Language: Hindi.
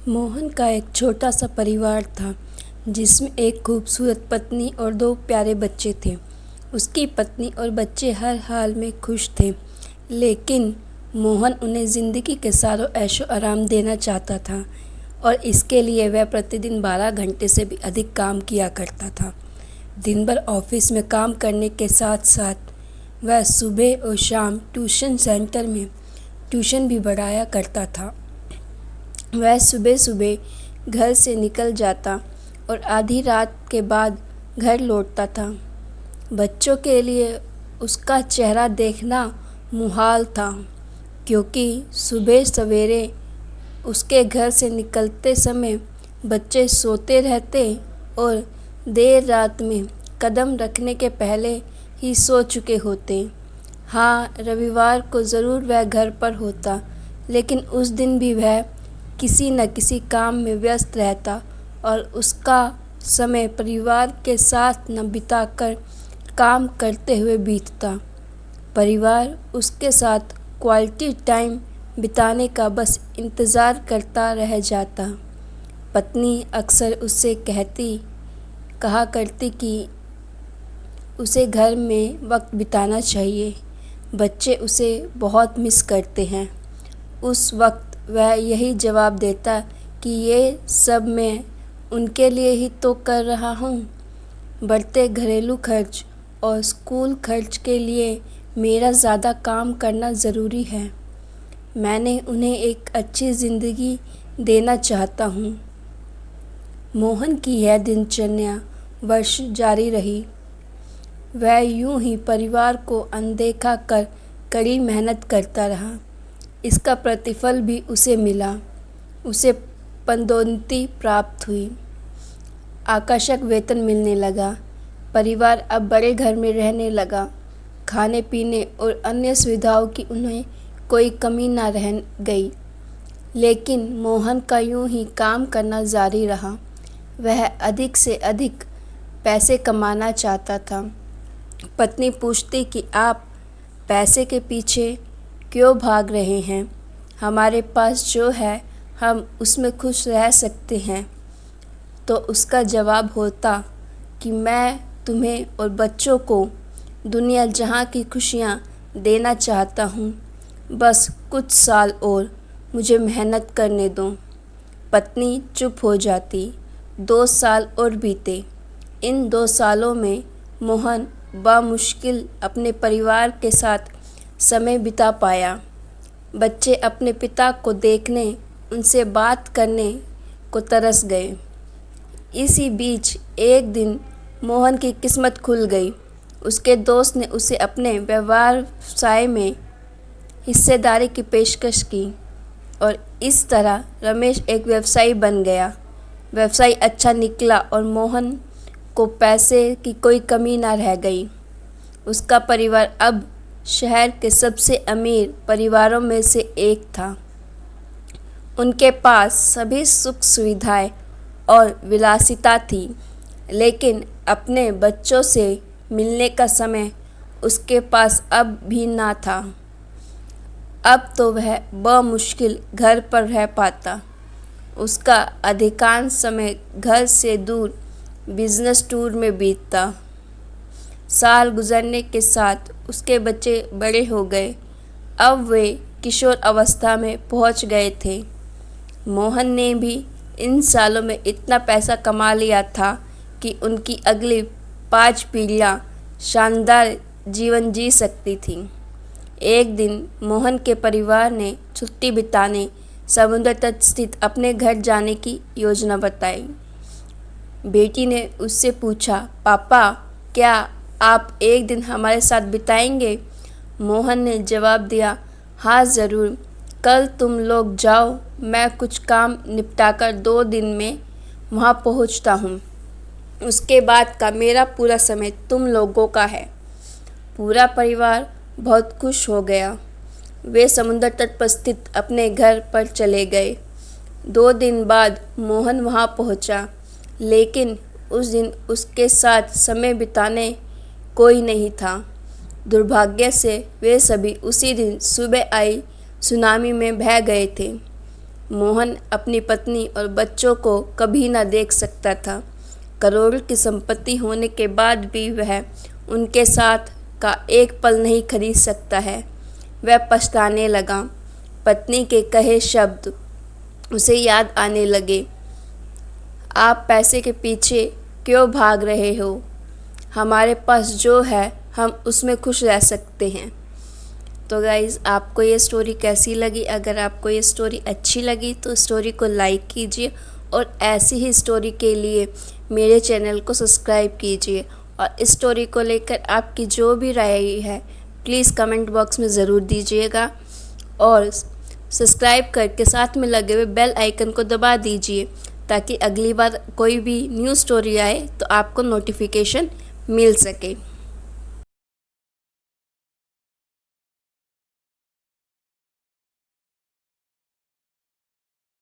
मोहन का एक छोटा सा परिवार था जिसमें एक खूबसूरत पत्नी और दो प्यारे बच्चे थे। उसकी पत्नी और बच्चे हर हाल में खुश थे, लेकिन मोहन उन्हें ज़िंदगी के सारों ऐशो आराम देना चाहता था और इसके लिए वह प्रतिदिन 12 घंटे से भी अधिक काम किया करता था। दिन भर ऑफिस में काम करने के साथ साथ वह सुबह और शाम ट्यूशन सेंटर में ट्यूशन भी पढ़ाया करता था। वह सुबह सुबह घर से निकल जाता और आधी रात के बाद घर लौटता था। बच्चों के लिए उसका चेहरा देखना मुहाल था, क्योंकि सुबह सवेरे उसके घर से निकलते समय बच्चे सोते रहते और देर रात में कदम रखने के पहले ही सो चुके होते। हाँ, रविवार को ज़रूर वह घर पर होता, लेकिन उस दिन भी वह किसी न किसी काम में व्यस्त रहता और उसका समय परिवार के साथ न बिताकर काम करते हुए बीतता। परिवार उसके साथ क्वालिटी टाइम बिताने का बस इंतज़ार करता रह जाता। पत्नी अक्सर उससे कहा करती कि उसे घर में वक्त बिताना चाहिए। बच्चे उसे बहुत मिस करते हैं। उस वक्त वह यही जवाब देता कि ये सब मैं उनके लिए ही तो कर रहा हूँ। बढ़ते घरेलू खर्च और स्कूल खर्च के लिए मेरा ज़्यादा काम करना ज़रूरी है। मैंने उन्हें एक अच्छी ज़िंदगी देना चाहता हूँ। मोहन की यह दिनचर्या वर्ष जारी रही। वह यूं ही परिवार को अनदेखा कर कड़ी मेहनत करता रहा। इसका प्रतिफल भी उसे मिला। उसे पदोन्नति प्राप्त हुई, आकर्षक वेतन मिलने लगा। परिवार अब बड़े घर में रहने लगा। खाने पीने और अन्य सुविधाओं की उन्हें कोई कमी न रह गई। लेकिन मोहन का यूं ही काम करना जारी रहा। वह अधिक से अधिक पैसे कमाना चाहता था। पत्नी पूछती कि आप पैसे के पीछे क्यों भाग रहे हैं? हमारे पास जो है हम उसमें खुश रह सकते हैं। तो उसका जवाब होता कि मैं तुम्हें और बच्चों को दुनिया जहां की खुशियां देना चाहता हूं। बस कुछ साल और मुझे मेहनत करने दो। पत्नी चुप हो जाती। 2 साल और बीते। इन 2 सालों में मोहन बामुश्किल अपने परिवार के साथ समय बिता पाया। बच्चे अपने पिता को देखने, उनसे बात करने को तरस गए। इसी बीच एक दिन मोहन की किस्मत खुल गई। उसके दोस्त ने उसे अपने व्यवसाय में हिस्सेदारी की पेशकश की और इस तरह रमेश एक व्यवसायी बन गया। व्यवसाय अच्छा निकला और मोहन को पैसे की कोई कमी न रह गई। उसका परिवार अब शहर के सबसे अमीर परिवारों में से एक था। उनके पास सभी सुख सुविधाएं और विलासिता थी, लेकिन अपने बच्चों से मिलने का समय उसके पास अब भी ना था। अब तो वह बमुश्किल घर पर रह पाता। उसका अधिकांश समय घर से दूर बिजनेस टूर में बीतता। साल गुजरने के साथ उसके बच्चे बड़े हो गए। अब वे किशोर अवस्था में पहुंच गए थे। मोहन ने भी इन सालों में इतना पैसा कमा लिया था कि उनकी अगली 5 पीढ़ियां शानदार जीवन जी सकती थीं। एक दिन मोहन के परिवार ने छुट्टी बिताने समुद्र तट स्थित अपने घर जाने की योजना बताई। बेटी ने उससे पूछा, पापा, क्या आप एक दिन हमारे साथ बिताएंगे? मोहन ने जवाब दिया, हाँ ज़रूर, कल तुम लोग जाओ, मैं कुछ काम निपटाकर 2 दिन में वहाँ पहुँचता हूँ। उसके बाद का मेरा पूरा समय तुम लोगों का है। पूरा परिवार बहुत खुश हो गया। वे समुद्र तट पर स्थित अपने घर पर चले गए। 2 दिन बाद मोहन वहाँ पहुँचा, लेकिन उस दिन उसके साथ समय बिताने कोई नहीं था। दुर्भाग्य से वे सभी उसी दिन सुबह आई सुनामी में बह गए थे। मोहन अपनी पत्नी और बच्चों को कभी न देख सकता था। करोड़ों की संपत्ति होने के बाद भी वह उनके साथ का एक पल नहीं खरीद सकता है। वह पछताने लगा। पत्नी के कहे शब्द उसे याद आने लगे। आप पैसे के पीछे क्यों भाग रहे हो? हमारे पास जो है हम उसमें खुश रह सकते हैं। तो गाइज़, आपको ये स्टोरी कैसी लगी? अगर आपको ये स्टोरी अच्छी लगी तो स्टोरी को लाइक कीजिए और ऐसी ही स्टोरी के लिए मेरे चैनल को सब्सक्राइब कीजिए। और इस स्टोरी को लेकर आपकी जो भी राय है प्लीज़ कमेंट बॉक्स में ज़रूर दीजिएगा और सब्सक्राइब करके साथ में लगे हुए बेल आइकन को दबा दीजिए ताकि अगली बार कोई भी न्यू स्टोरी आए तो आपको नोटिफिकेशन मिल सके।